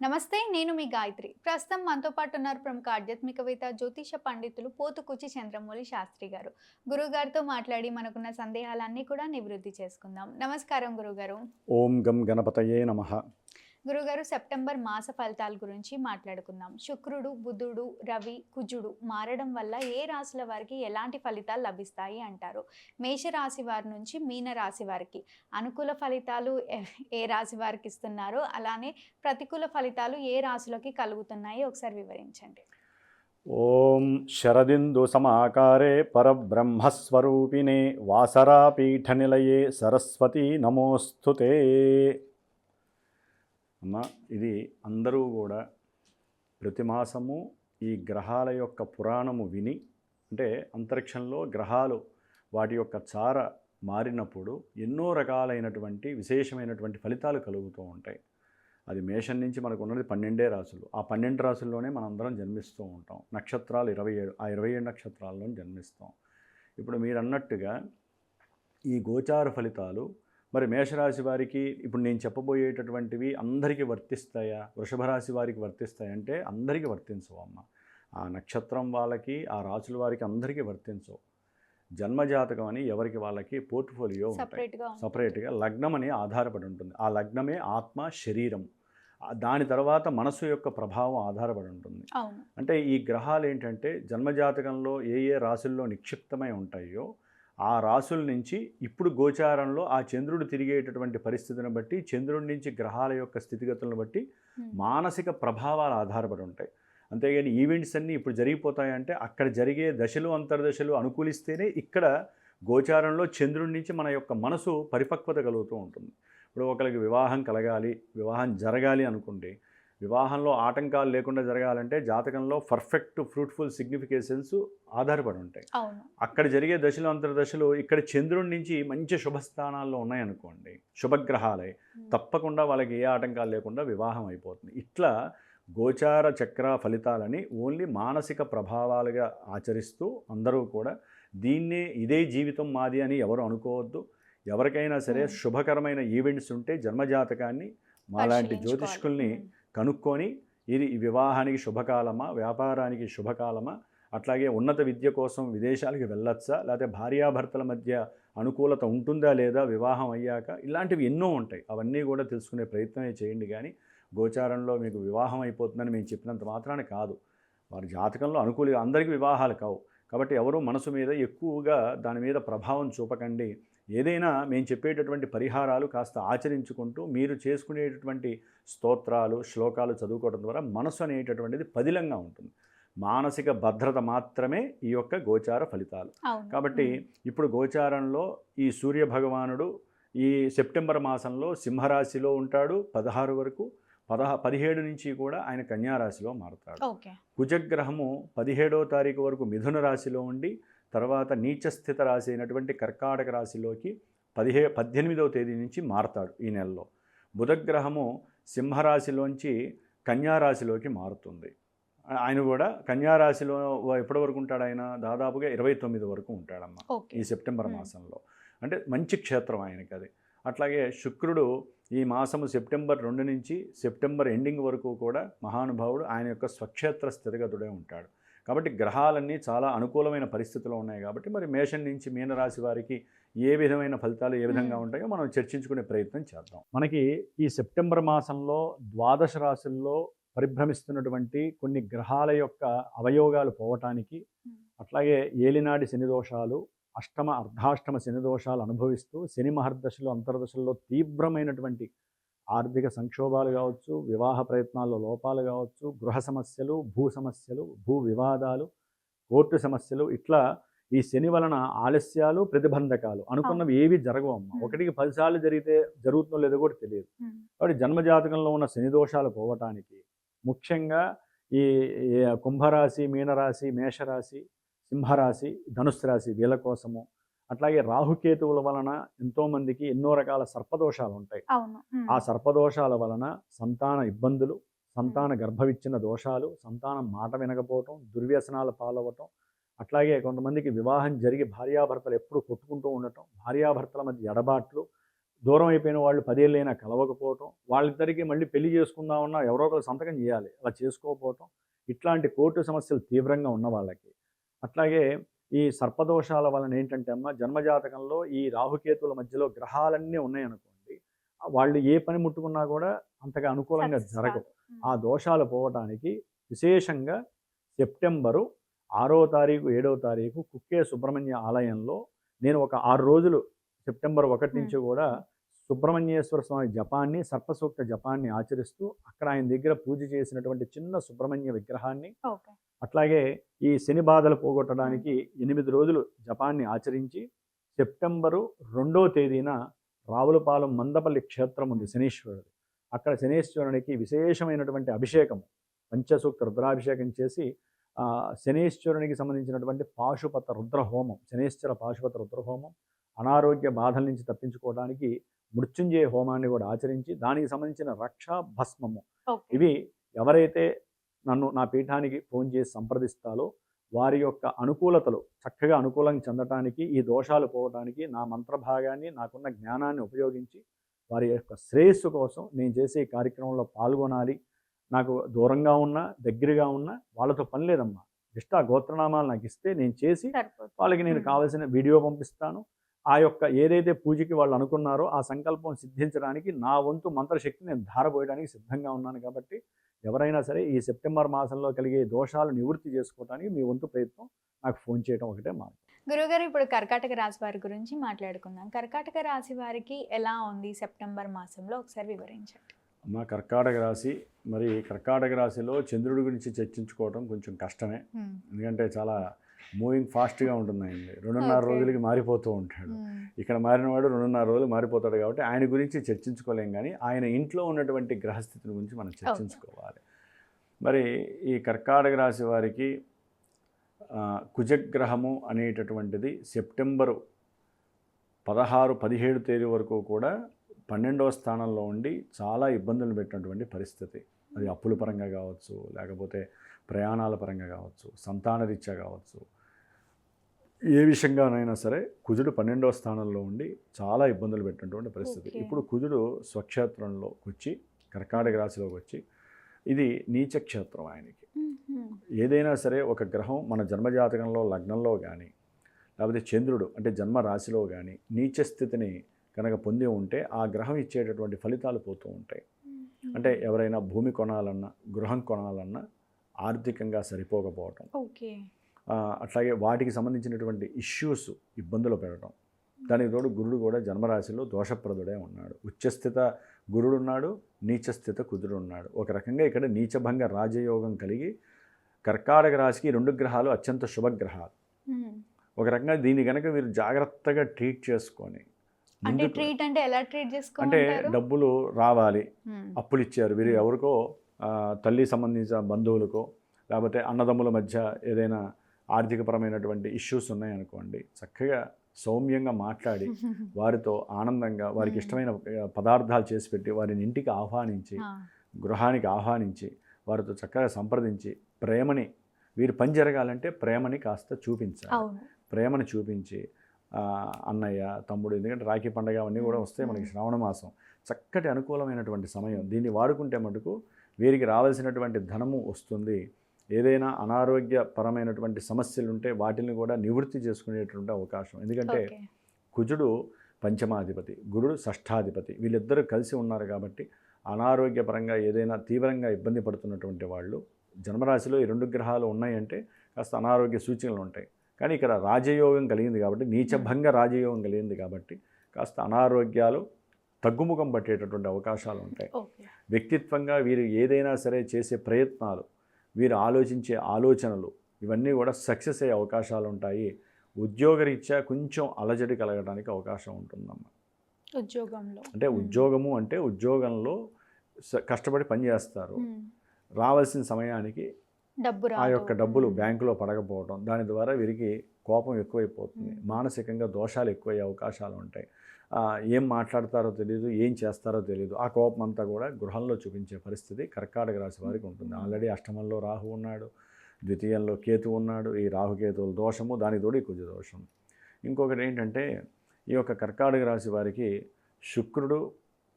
నమస్తే. నేను మీ గాయత్రి. ప్రస్తుతం మనతో పాటు ఉన్నారు ప్రముఖ ఆధ్యాత్మికవేత్త, జ్యోతిష పండితులు పోతుకూచి చంద్రమౌళి శాస్త్రి గారు. గురువుగారితో మాట్లాడి మనకున్న సందేహాలన్నీ కూడా నివృత్తి చేసుకుందాం. నమస్కారం గురువుగారు. ఓం గం గణపతయే నమః. గురువుగారు, సెప్టెంబర్ మాస ఫలితాల గురించి మాట్లాడుకుందాం. శుక్రుడు, బుధుడు, రవి, కుజుడు మారడం వల్ల ఏ రాశుల వారికి ఎలాంటి ఫలితాలు లభిస్తాయి అంటారు? మేషరాశి వారి నుంచి మీన రాశి వారికి అనుకూల ఫలితాలు ఏ రాశి వారికి ఇస్తున్నారు? అలానే ప్రతికూల ఫలితాలు ఏ రాశులకి కలుగుతున్నాయి? ఒకసారి వివరించండి. ఓం శరదిందు సమాకారే పరబ్రహ్మస్వరూపిణే వాసరాపీఠనిలయే సరస్వతి నమోస్తుతే. అమ్మ, ఇది అందరూ కూడా ప్రతి మాసము ఈ గ్రహాల యొక్క పురాణము విని, అంటే అంతరిక్షంలో గ్రహాలు వాటి యొక్క చార మారినప్పుడు ఎన్నో రకాలైనటువంటి విశేషమైనటువంటి ఫలితాలు కలుగుతూ ఉంటాయి. అది మేషం నుంచి మనకు ఉన్నది 12 రాశులు. ఆ 12 రాశుల్లోనే మనందరం జన్మిస్తూ ఉంటాం. నక్షత్రాలు 27, ఆ 27 నక్షత్రాల్లో జన్మిస్తాం. ఇప్పుడు మీరు అన్నట్టుగా ఈ గోచార ఫలితాలు మరి మేషరాశి వారికి ఇప్పుడు నేను చెప్పబోయేటటువంటివి అందరికీ వర్తిస్తాయా, వృషభ రాశి వారికి వర్తిస్తాయంటే అందరికీ వర్తించవు అమ్మ. ఆ నక్షత్రం వాళ్ళకి, ఆ రాశుల వారికి అందరికీ వర్తించవు. జన్మజాతకం అని ఎవరికి వాళ్ళకి పోర్ట్ఫోలియో ఉంటాయి. సపరేట్గా లగ్నం అని ఆధారపడి ఉంటుంది. ఆ లగ్నమే ఆత్మ, శరీరం. దాని తర్వాత మనసు యొక్క ప్రభావం ఆధారపడి ఉంటుంది. అంటే ఈ గ్రహాలు ఏంటంటే జన్మజాతకంలో ఏ ఏ రాశుల్లో నిక్షిప్తమై ఉంటాయో ఆ రాశుల నుంచి ఇప్పుడు గోచారంలో ఆ చంద్రుడు తిరిగేటటువంటి పరిస్థితిని బట్టి, చంద్రుడి నుంచి గ్రహాల యొక్క స్థితిగతులను బట్టి మానసిక ప్రభావాలు ఆధారపడి ఉంటాయి. అంతేగాని ఈవెంట్స్ అన్నీ ఇప్పుడు జరిగిపోతాయంటే అక్కడ జరిగే దశలు అంతర్దశలు అనుకూలిస్తేనే ఇక్కడ గోచారంలో చంద్రుడి నుంచి మన యొక్క మనసు పరిపక్వత కలుగుతూ ఉంటుంది. ఇప్పుడు ఒకరికి వివాహం కలగాలి, వివాహం జరగాలి అనుకుంటే, వివాహంలో ఆటంకాలు లేకుండా జరగాలంటే జాతకంలో పర్ఫెక్ట్ ఫ్రూట్ఫుల్ సిగ్నిఫికేషన్స్ ఆధారపడి ఉంటాయి. అక్కడ జరిగే దశలు అంతర్దశలు ఇక్కడ చంద్రుడి నుంచి మంచి శుభస్థానాల్లో ఉన్నాయనుకోండి, శుభగ్రహాలై తప్పకుండా వాళ్ళకి ఏ ఆటంకాలు లేకుండా వివాహం అయిపోతుంది. ఇట్లా గోచార చక్ర ఫలితాలని ఓన్లీ మానసిక ప్రభావాలుగా ఆచరిస్తూ అందరూ కూడా దీన్నే ఇదే జీవితం మాది అని ఎవరు అనుకోవద్దు. ఎవరికైనా సరే శుభకరమైన ఈవెంట్స్ ఉంటే జన్మజాతకాన్ని మాలాంటి జ్యోతిష్కుల్ని కనుక్కొని ఇది వివాహానికి శుభకాలమా, వ్యాపారానికి శుభకాలమా, అట్లాగే ఉన్నత విద్య కోసం విదేశాలకు వెళ్ళొచ్చా, లేకపోతే భార్యాభర్తల మధ్య అనుకూలత ఉంటుందా లేదా వివాహం అయ్యాక, ఇలాంటివి ఎన్నో ఉంటాయి. అవన్నీ కూడా తెలుసుకునే ప్రయత్నమే చేయండి. కానీ గోచారంలో మీకు వివాహం అయిపోతుందని మేము చెప్పినంత మాత్రాన కాదు. వారి జాతకంలో అందరికీ వివాహాలు కావు. కాబట్టి ఎవరూ మనసు మీద ఎక్కువగా దాని మీద ప్రభావం చూపకండి. ఏదైనా మేము చెప్పేటటువంటి పరిహారాలు కాస్త ఆచరించుకుంటూ మీరు చేసుకునేటటువంటి స్తోత్రాలు, శ్లోకాలు చదువుకోవడం ద్వారా మనసు అనేటటువంటిది పదిలంగా ఉంటుంది. మానసిక భద్రత మాత్రమే ఈ యొక్క గోచార ఫలితాలు. కాబట్టి ఇప్పుడు గోచారంలో ఈ సూర్య భగవానుడు ఈ సెప్టెంబర్ మాసంలో సింహరాశిలో ఉంటాడు 16 వరకు. 17 నుంచి కూడా ఆయన కన్యారాశిలో మారుతాడు. కుజగ్రహము 17వ తారీఖు వరకు మిథున రాశిలో ఉండి తర్వాత నీచస్థిత రాశి అయినటువంటి కర్కాటక రాశిలోకి 18వ తేదీ నుంచి మారుతాడు ఈ నెలలో. బుధగ్రహము సింహరాశిలోంచి కన్యారాశిలోకి మారుతుంది. ఆయన కూడా కన్యారాశిలో ఎప్పటి వరకు ఉంటాడు? ఆయన దాదాపుగా 29 వరకు ఉంటాడమ్మ ఈ సెప్టెంబర్ మాసంలో. అంటే మంచి క్షేత్రం ఆయనకి అది. అట్లాగే శుక్రుడు ఈ మాసము సెప్టెంబర్ 2 నుంచి సెప్టెంబర్ ఎండింగ్ వరకు కూడా మహానుభావుడు ఆయన యొక్క స్వక్షేత్ర స్థితిగతుడే ఉంటాడు. కాబట్టి గ్రహాలన్నీ చాలా అనుకూలమైన పరిస్థితుల్లో ఉన్నాయి. కాబట్టి మరి మేషం నుంచి మీనరాశి వారికి ఏ విధమైన ఫలితాలు ఏ విధంగా ఉంటాయో మనం చర్చించుకునే ప్రయత్నం చేద్దాం. మనకి ఈ సెప్టెంబర్ మాసంలో ద్వాదశ రాశుల్లో పరిభ్రమిస్తున్నటువంటి కొన్ని గ్రహాల యొక్క అవయోగాలు పోవటానికి, అట్లాగే ఏలినాటి శని దోషాలు, అష్టమ అర్ధాష్టమ శని దోషాలు అనుభవిస్తూ శని మహర్దశలు అంతర్దశల్లో తీవ్రమైనటువంటి ఆర్థిక సంక్షోభాలు కావచ్చు, వివాహ ప్రయత్నాల్లో లోపాలు కావచ్చు, గృహ సమస్యలు, భూ సమస్యలు, భూ వివాదాలు, కోర్టు సమస్యలు, ఇట్లా ఈ శని వలన ఆలస్యాలు, ప్రతిబంధకాలు అనుకున్నవి ఏవి జరగవమ్మ. 1కి 10 సార్లు జరుగుతుందో లేదో కూడా తెలియదు. కాబట్టి జన్మజాతకంలో ఉన్న శని దోషాలు పోవటానికి ముఖ్యంగా ఈ కుంభరాశి, మీనరాశి, మేషరాశి, సింహరాశి, ధనుస్సు రాశి వీళ్ళ కోసము, అట్లాగే రాహుకేతువుల వలన ఎంతోమందికి ఎన్నో రకాల సర్పదోషాలు ఉంటాయి. ఆ సర్పదోషాల వలన సంతాన ఇబ్బందులు, సంతాన గర్భవిచ్ఛిన్న దోషాలు, సంతానం మాట వినకపోవటం, దుర్వ్యసనాల పాలవటం, అట్లాగే కొంతమందికి వివాహం జరిగి భార్యాభర్తలు ఎప్పుడు కొట్టుకుంటూ ఉండటం, భార్యాభర్తల మధ్య ఎడబాట్లు, దూరం అయిపోయిన వాళ్ళు 10 ఏళ్ళైనా కలవకపోవటం, వాళ్ళిద్దరికీ మళ్ళీ పెళ్లి చేసుకుందామన్నా ఎవరో ఒకరు సంతకం చేయాలి. అలా చేసుకోకపోవటం, ఇట్లాంటి కోర్టు సమస్యలు తీవ్రంగా ఉన్న వాళ్ళకి. అట్లాగే ఈ సర్పదోషాల వలన ఏంటంటే అమ్మ, జన్మజాతకంలో ఈ రాహుకేతువుల మధ్యలో గ్రహాలన్నీ ఉన్నాయనుకోండి, వాళ్ళు ఏ పని ముట్టుకున్నా కూడా అంతగా అనుకూలంగా సక్సెస్ జరగవు. కాదు. ఆ దోషాలు పోవటానికి విశేషంగా సెప్టెంబరు 6వ తారీఖు, 7వ తారీఖు కుక్కే సుబ్రహ్మణ్య ఆలయంలో నేను ఒక 6 రోజులు సెప్టెంబర్ 1 నుంచి కూడా సుబ్రహ్మణ్యేశ్వర స్వామి జపాన్ని, సర్పసూక్త జపాన్ని ఆచరిస్తూ అక్కడ ఆయన దగ్గర పూజ చేసినటువంటి చిన్న సుబ్రహ్మణ్య విగ్రహాన్ని, ఓకే. అట్లాగే ఈ శని బాధలు పోగొట్టడానికి 8 రోజులు జపాన్ని ఆచరించి సెప్టెంబరు 2వ తేదీన రావులపాలెం మందపల్లి క్షేత్రం ఉంది శనీశ్వరుడు. అక్కడ శనీశ్వరునికి విశేషమైనటువంటి అభిషేకం, పంచసూక్త రుద్రాభిషేకం చేసి శనీశ్వరునికి సంబంధించినటువంటి పాశుపత రుద్రహోమం, శనీశ్వర పాశుపత రుద్రహోమం, అనారోగ్య బాధల నుంచి తప్పించుకోవడానికి మృత్యుంజయ హోమాన్ని కూడా ఆచరించి దానికి సంబంధించిన రక్షా భస్మము, ఇవి ఎవరైతే నన్ను నా పీఠానికి ఫోన్ చేసి సంప్రదిస్తారో వారి యొక్క అనుకూలతలు చక్కగా అనుకూలంగా చెందటానికి, ఈ దోషాలు పోవడానికి నా మంత్రభాగాన్ని, నాకున్న జ్ఞానాన్ని ఉపయోగించి వారి యొక్క శ్రేయస్సు కోసం నేను చేసే ఈ కార్యక్రమంలో పాల్గొనాలి. నాకు దూరంగా ఉన్నా దగ్గరగా ఉన్నా వాళ్ళతో పని లేదమ్మా. జస్ట్ ఆ గోత్రనామాలు నాకు ఇస్తే నేను చేసి వాళ్ళకి నేను కావాల్సిన వీడియో పంపిస్తాను. ఆ యొక్క ఏదైతే పూజకి వాళ్ళు అనుకున్నారో ఆ సంకల్పం సిద్ధించడానికి నా వంతు మంత్రశక్తి నేను ధారపోయడానికి సిద్ధంగా ఉన్నాను. కాబట్టి ఎవరైనా సరే ఈ సెప్టెంబర్ మాసంలో కలిగే దోషాలు నివృత్తి చేసుకోవడానికి మీ వంతు ప్రయత్నం నాకు ఫోన్ చేయడం ఒకటే మార్గం. గురుగారు, ఇప్పుడు కర్కాటక రాశి వారి గురించి మాట్లాడుకుందాం. కర్కాటక రాశి వారికి ఎలా ఉంది సెప్టెంబర్ మాసంలో, ఒకసారి వివరించండి. అమ్మ, కర్కాటక రాశి, మరి కర్కాటక రాశిలో చంద్రుడి గురించి చర్చించుకోవడం కొంచెం కష్టమే. ఎందుకంటే చాలా మూవింగ్ ఫాస్ట్గా ఉంటుందండి. 2.5 రోజులకి మారిపోతూ ఉంటాడు. ఇక్కడ మారినవాడు 2.5 రోజులు మారిపోతాడు. కాబట్టి ఆయన గురించి చర్చించుకోలేం, కానీ ఆయన ఇంట్లో ఉన్నటువంటి గ్రహస్థితిని గురించి మనం చర్చించుకోవాలి. మరి ఈ కర్కాటక రాశి వారికి కుజగ్రహము అనేటటువంటిది సెప్టెంబరు 16, 17 తేదీ వరకు కూడా 12వ స్థానంలో ఉండి చాలా ఇబ్బందులు పెట్టినటువంటి పరిస్థితి. అది అప్పుల పరంగా కావచ్చు, లేకపోతే ప్రయాణాల పరంగా కావచ్చు, సంతానరీత్యా కావచ్చు, ఏ విషయంగానైనా సరే కుజుడు 12వ స్థానంలో ఉండి చాలా ఇబ్బందులు పెట్టినటువంటి పరిస్థితి. ఇప్పుడు కుజుడు స్వక్షేత్రంలోకి వచ్చి కర్కాటక రాశిలోకి వచ్చి, ఇది నీచక్షేత్రం ఆయనకి. ఏదైనా సరే ఒక గ్రహం మన జన్మజాతకంలో లగ్నంలో కానీ, లేకపోతే చంద్రుడు అంటే జన్మ రాశిలో కానీ నీచ స్థితిని కనుక పొంది ఉంటే ఆ గ్రహం ఇచ్చేటటువంటి ఫలితాలు పోతూ ఉంటాయి. అంటే ఎవరైనా భూమి కొనాలన్నా, గృహం కొనాలన్నా ఆర్థికంగా సరిపోకపోవటం, అట్లాగే వాటికి సంబంధించినటువంటి ఇష్యూస్ ఇబ్బందులు పెరగటం. దానికి తోడు గురుడు కూడా జన్మరాశిలో దోషప్రదుడే ఉన్నాడు. ఉచ్చస్థిత గురుడు ఉన్నాడు, నీచస్థిత కుజుడు ఉన్నాడు. ఒక రకంగా ఇక్కడ నీచభంగ రాజయోగం కలిగి కర్కాటక రాశికి 2 గ్రహాలు అత్యంత శుభగ్రహాలు. ఒక రకంగా దీన్ని కనుక మీరు జాగ్రత్తగా ట్రీట్ చేసుకొని, అంటే డబ్బులు రావాలి, అప్పులు ఇచ్చారు వీరు ఎవరికో, తల్లి సంబంధించిన బంధువులకో, లేకపోతే అన్నదమ్ముల మధ్య ఏదైనా ఆర్థికపరమైనటువంటి ఇష్యూస్ ఉన్నాయనుకోండి, చక్కగా సౌమ్యంగా మాట్లాడి వారితో ఆనందంగా వారికి ఇష్టమైన పదార్థాలు చేసి పెట్టి వారిని ఇంటికి ఆహ్వానించి, గృహానికి ఆహ్వానించి వారితో చక్కగా సంప్రదించి ప్రేమని, వీరు పని జరగాలంటే ప్రేమని కాస్త చూపించాలి. ప్రేమని చూపించి అన్నయ్య, తమ్ముడు, ఎందుకంటే రాఖీ పండుగ అవన్నీ కూడా వస్తాయి మనకి. శ్రావణ మాసం చక్కటి అనుకూలమైనటువంటి సమయం. దీన్ని వాడుకుంటే మటుకు వీరికి రావాల్సినటువంటి ధనము వస్తుంది. ఏదైనా అనారోగ్యపరమైనటువంటి సమస్యలు ఉంటే వాటిని కూడా నివృత్తి చేసుకునేటువంటి అవకాశం. ఎందుకంటే కుజుడు పంచమాధిపతి, గురుడు షష్ఠాధిపతి, వీళ్ళిద్దరూ కలిసి ఉన్నారు. కాబట్టి అనారోగ్యపరంగా ఏదైనా తీవ్రంగా ఇబ్బంది పడుతున్నటువంటి వాళ్ళు, జన్మరాశిలో ఈ 2 గ్రహాలు ఉన్నాయంటే కాస్త అనారోగ్య సూచనలు ఉంటాయి. కానీ ఇక్కడ రాజయోగం కలిగింది కాబట్టి, నీచభంగ రాజయోగం కలిగింది కాబట్టి కాస్త అనారోగ్యాలు తగ్గుముఖం పట్టేటటువంటి అవకాశాలు ఉంటాయి. వ్యక్తిత్వంగా వీరు ఏదైనా సరే చేసే ప్రయత్నాలు, వీరు ఆలోచించే ఆలోచనలు ఇవన్నీ కూడా సక్సెస్ అయ్యే అవకాశాలు ఉంటాయి. ఉద్యోగరీత్యా కొంచెం అలజడి కలగడానికి అవకాశం ఉంటుందమ్మా. ఉద్యోగంలో అంటే ఉద్యోగము అంటే ఉద్యోగంలో కష్టపడి పనిచేస్తారు, రావాల్సిన సమయానికి ఆ యొక్క డబ్బులు బ్యాంకులో పడకపోవడం, దాని ద్వారా వీరికి కోపం ఎక్కువైపోతుంది, మానసికంగా దోషాలు ఎక్కువయ్యే అవకాశాలు ఉంటాయి. ఏం మాట్లాడతారో తెలియదు, ఏం చేస్తారో తెలియదు. ఆ కోపం అంతా కూడా గృహంలో చూపించే పరిస్థితి కర్కాటక రాశి వారికి ఉంటుంది. ఆల్రెడీ అష్టమంలో రాహు ఉన్నాడు, ద్వితీయంలో కేతు ఉన్నాడు. ఈ రాహుకేతువుల దోషము, దాని తోడు కుజ దోషం. ఇంకొకటి ఏంటంటే ఈ యొక్క కర్కాటక రాశి వారికి శుక్రుడు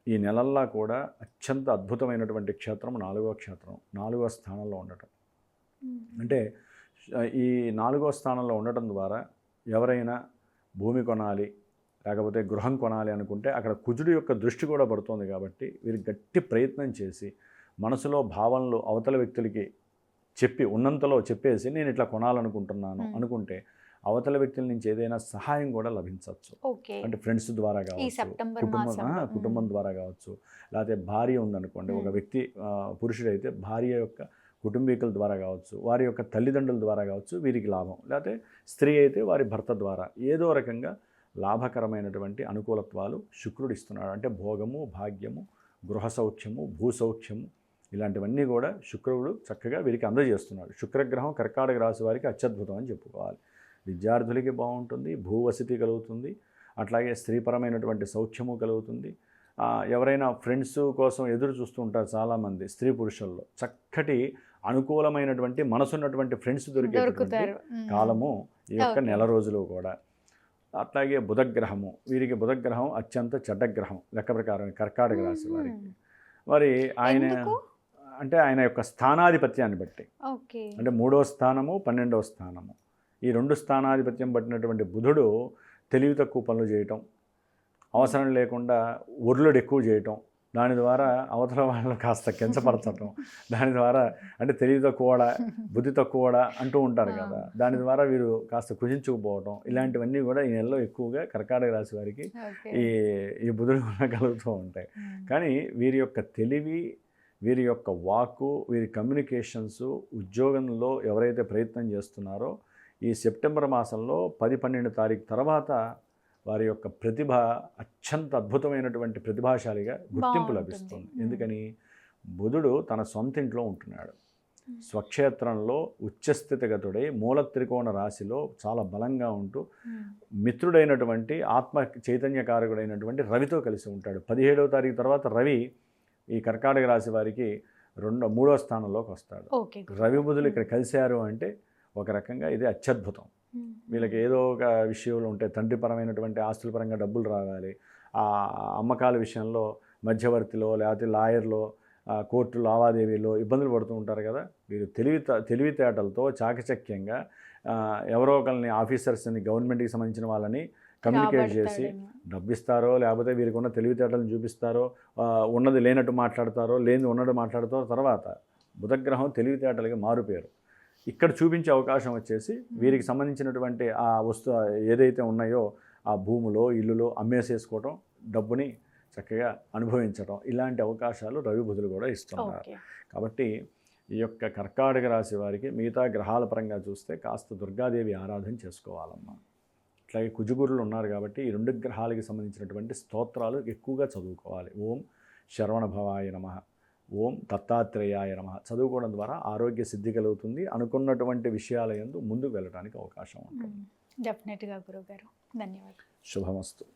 ఈ నెలల్లా కూడా అత్యంత అద్భుతమైనటువంటి క్షేత్రం 4వ క్షేత్రం, 4వ స్థానంలో ఉండటం. అంటే ఈ 4వ స్థానంలో ఉండటం ద్వారా ఎవరైనా భూమి కొనాలి, లేకపోతే గృహం కొనాలి అనుకుంటే అక్కడ కుజుడు యొక్క దృష్టి కూడా పడుతుంది. కాబట్టి వీరు గట్టి ప్రయత్నం చేసి మనసులో భావనలు అవతల వ్యక్తులకి చెప్పి ఉన్నంతలో చెప్పేసి నేను ఇట్లా కొనాలనుకుంటున్నాను అనుకుంటే అవతల వ్యక్తుల నుంచి ఏదైనా సహాయం కూడా లభించవచ్చు. అంటే ఫ్రెండ్స్ ద్వారా కావచ్చు, కుటుంబం ద్వారా కావచ్చు, లేకపోతే భార్య ఉందనుకోండి, ఒక వ్యక్తి పురుషుడైతే భార్య యొక్క కుటుంబీకుల ద్వారా కావచ్చు, వారి యొక్క తల్లిదండ్రుల ద్వారా కావచ్చు వీరికి లాభం, లేకపోతే స్త్రీ అయితే వారి భర్త ద్వారా ఏదో రకంగా లాభకరమైనటువంటి అనుకూలత్వాలు శుక్రుడు ఇస్తున్నాడు. అంటే భోగము, భాగ్యము, గృహ సౌఖ్యము, భూ సౌఖ్యము ఇలాంటివన్నీ కూడా శుక్రుడు చక్కగా వీరికి అందజేస్తున్నాడు. శుక్రగ్రహం కర్కాటక రాశి వారికి అత్యద్భుతం అని చెప్పుకోవాలి. విద్యార్థులకి బాగుంటుంది, భూవసతి కలుగుతుంది, అట్లాగే స్త్రీపరమైనటువంటి సౌఖ్యము కలుగుతుంది. ఎవరైనా ఫ్రెండ్స్ కోసం ఎదురు చూస్తూ ఉంటారు చాలామంది స్త్రీ పురుషుల్లో, చక్కటి అనుకూలమైనటువంటి మనసున్నటువంటి ఫ్రెండ్స్ దొరికేటువంటి కాలము ఈ యొక్క నెల రోజులు కూడా. అట్లాగే బుధగ్రహము, వీరికి బుధగ్రహం అత్యంత చెడ్డగ్రహం లెక్క ప్రకారం కర్కాటక రాశి వారికి. మరి ఆయన యొక్క స్థానాధిపత్యాన్ని బట్టి, అంటే 3వ స్థానము 12వ స్థానము, ఈ 2 స్థానాధిపత్యం పట్టినటువంటి బుధుడు తెలివి తక్కువ పనులు చేయటం, అవసరం లేకుండా ఒర్లుడు ఎక్కువ చేయటం, దాని ద్వారా అవతల వాళ్ళని కాస్త కించపరచటం, దాని ద్వారా అంటే తెలివి తక్కువడా బుద్ధి తక్కువడా అంటూ ఉంటారు కదా, దాని ద్వారా వీరు కాస్త కుజించుకుపోవటం, ఇలాంటివన్నీ కూడా ఈ నెలలో ఎక్కువగా కర్కాటక రాశి వారికి ఈ బుధుడు వల్ల కలుగుతూ ఉంటాయి. కానీ వీరి యొక్క తెలివి, వీరి యొక్క వాక్కు, వీరి కమ్యూనికేషన్స్, ఉద్యోగంలో ఎవరైతే ప్రయత్నం చేస్తున్నారో ఈ సెప్టెంబర్ మాసంలో 10-12 తారీఖు తర్వాత వారి యొక్క ప్రతిభ అత్యంత అద్భుతమైనటువంటి ప్రతిభాశాలిగా గుర్తింపు లభిస్తుంది. ఎందుకని బుధుడు తన సొంత ఇంట్లో ఉంటున్నాడు, స్వక్షేత్రంలో ఉచ్చస్థితిగతుడై మూల త్రికోణ రాశిలో చాలా బలంగా ఉంటూ మిత్రుడైనటువంటి ఆత్మ చైతన్యకారకుడైనటువంటి రవితో కలిసి ఉంటాడు. 17వ తారీఖు తర్వాత రవి ఈ కర్కాటక రాశి వారికి 3వ స్థానంలోకి వస్తాడు. రవి బుధులు ఇక్కడ కలిశారు అంటే ఒక రకంగా ఇది అత్యద్భుతం. వీళ్ళకి ఏదో ఒక విషయంలో ఉంటే తండ్రిపరమైనటువంటి ఆస్తుల పరంగా డబ్బులు రావాలి, ఆ అమ్మకాల విషయంలో మధ్యవర్తిలో లేకపోతే లాయర్లో కోర్టు లావాదేవీలో ఇబ్బందులు పడుతూ ఉంటారు కదా. వీరు తెలివితేటలతో చాకచక్యంగా ఎవరో ఒకరిని ఆఫీసర్స్ని, గవర్నమెంట్కి సంబంధించిన వాళ్ళని కమ్యూనికేట్ చేసి డబ్బిస్తారో, లేకపోతే వీరికి ఉన్న తెలివితేటలను చూపిస్తారో, ఉన్నది లేనట్టు మాట్లాడతారో, లేనిది ఉన్నట్టు మాట్లాడతారో. తర్వాత బుధగ్రహం తెలివితేటలకి మారుపేరు. ఇక్కడ చూపించే అవకాశం వచ్చేసి వీరికి సంబంధించినటువంటి ఆ వస్తువు ఏదైతే ఉన్నాయో ఆ భూములో, ఇల్లులో అమ్మేసేసుకోవటం, డబ్బుని చక్కగా అనుభవించడం, ఇలాంటి అవకాశాలు రవి బుధులు కూడా ఇస్తున్నారు. కాబట్టి ఈ యొక్క కర్కాటక రాశి వారికి మిగతా గ్రహాల పరంగా చూస్తే కాస్త దుర్గాదేవి ఆరాధన చేసుకోవాలమ్మా. అట్లాగే కుజగురులు ఉన్నారు కాబట్టి ఈ 2 గ్రహాలకి సంబంధించినటువంటి స్తోత్రాలు ఎక్కువగా చదువుకోవాలి. ఓం శరవణభవాయ నమః, ఓం దత్తాత్రేయాయ నమః చదువుకోవడం ద్వారా ఆరోగ్య సిద్ధి కలుగుతుంది. అనుకున్నటువంటి విషయాల యందు ముందుకు వెళ్ళడానికి అవకాశం ఉంటుంది. డెఫినెట్గా గురుగారు, ధన్యవాదాలు. శుభమస్తు.